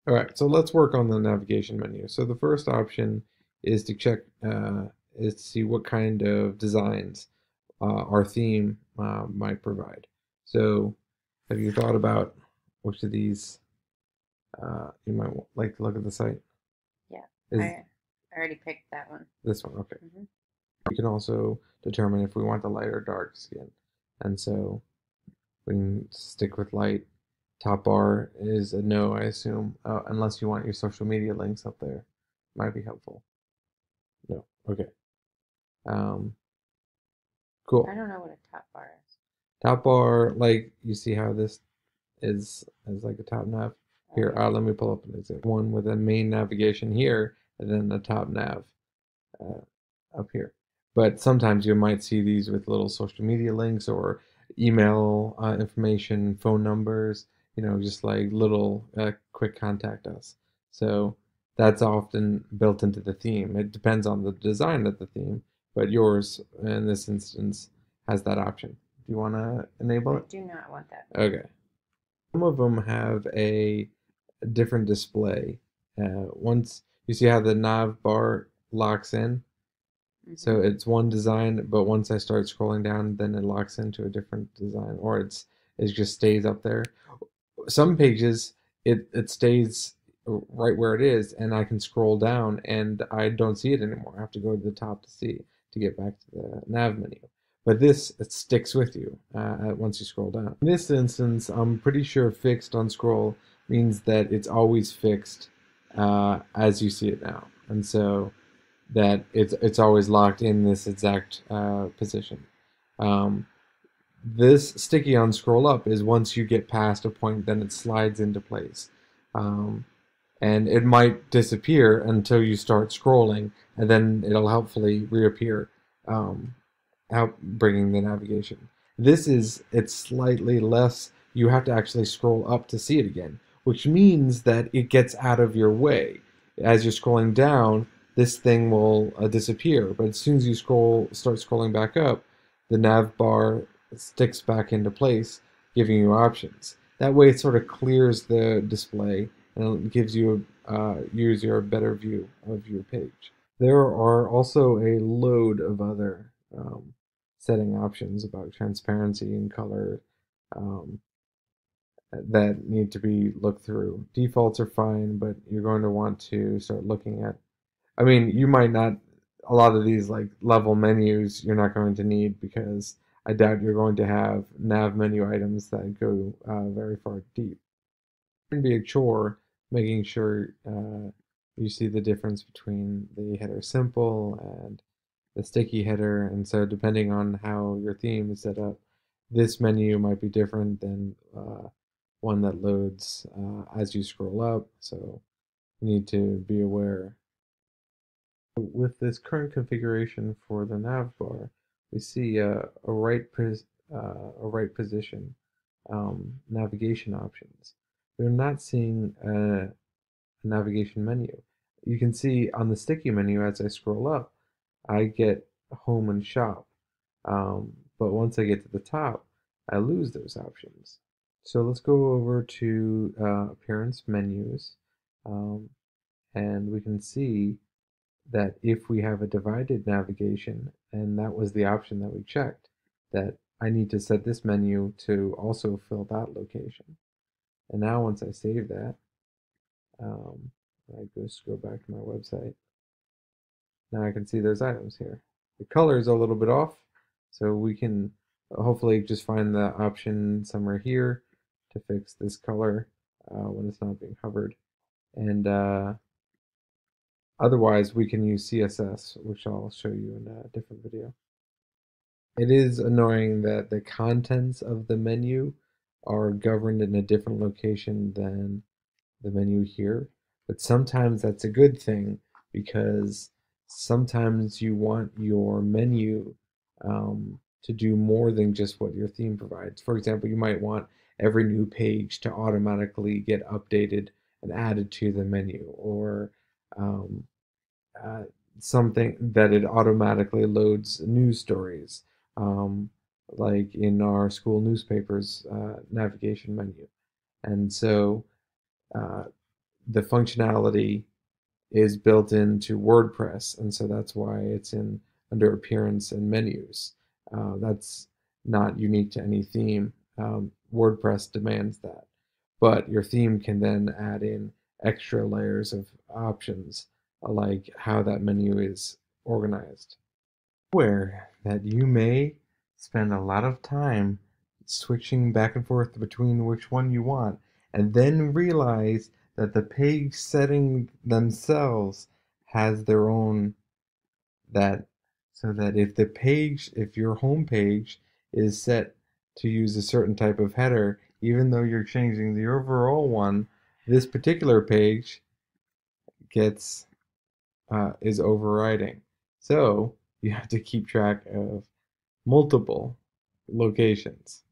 All right, so let's work on the navigation menu. So the first option is to check, is to see what kind of designs our theme might provide. So have you thought about which of these you might like to look at the site? Yeah, Is I already picked that one. this one? Okay. Hmm. We can also determine if we want the light or dark skin. And so we can stick with light. Top bar is a no, I assume, unless you want your social media links up there. Might be helpful. No. Okay. Um, I cool. don't know what a top bar is. Top bar, like you see how this is as like a top nav. Oh Here, yeah. let me pull up an example. One with a main navigation here, and then the top nav uh, up here. But sometimes you might see these with little social media links or email information, phone numbers, just like little quick contact us. So that's often built into the theme. It depends on the design of the theme, but yours in this instance has that option. Do you want to enable I it? do not want that. Okay. Some of them have a different display. Once you see how the nav bar locks in, Hmm. so it's one design, but once I start scrolling down, then it locks into a different design, or it just stays up there. Some pages it stays right where it is, and I can scroll down and I don't see it anymore. I have to go to the top to get back to the nav menu. But this it sticks with you once you scroll down. In this instance, I'm pretty sure fixed on scroll means that it's always fixed as you see it now, and so that it's always locked in this exact position. Um, this sticky on scroll up is once you get past a point, then it slides into place. Um, and it might disappear until you start scrolling, and then it'll helpfully reappear, out bringing the navigation. It's slightly less. You have to actually scroll up to see it again, which means that it gets out of your way. As you're scrolling down, this thing will disappear, but as soon as you start scrolling back up, the nav bar sticks back into place, giving you options. That way, it sort of clears the display and it gives you a better view of your page. There are also a load of other setting options about transparency and color um, that need to be looked through. Defaults are fine, but you're going to want to start looking at. I mean, you might not. A lot of these like level menus you're not going to need because I doubt you're going to have nav menu items that go very far deep. It can be a chore making sure you see the difference between the header simple and the sticky header. And so, depending on how your theme is set up, this menu might be different than one that loads as you scroll up. So, you need to be aware. With this current configuration for the nav bar, we see a right position navigation options. We're not seeing a navigation menu. You can see on the sticky menu as I scroll up, I get home and shop. But once I get to the top, I lose those options. So let's go over to appearance menus, um, and we can see that if we have a divided navigation, and that was the option that we checked, that I need to set this menu to also fill that location. And now once I save that, um, I just go back to my website. Now I can see those items here. The color is a little bit off, so we can hopefully just find the option somewhere here to fix this color when it's not being hovered. And otherwise, we can use CSS, which I'll show you in a different video. It is annoying that the contents of the menu are governed in a different location than the menu here, but sometimes that's a good thing because sometimes you want your menu to do more than just what your theme provides. For example, you might want every new page to automatically get updated and added to the menu, or um, uh, something that it automatically loads news stories, um, like in our school newspapers navigation menu. And so uh, the functionality is built into WordPress, and so that's why it's in under appearance and menus. That's not unique to any theme. WordPress demands that, but your theme can then add in extra layers of options, like how that menu is organized. Aware that you may spend a lot of time switching back and forth between which one you want, and then realize that the page setting themselves has their own that so that if your home page is set to use a certain type of header, even though you're changing the overall one, this particular page gets is overriding. So you have to keep track of multiple locations.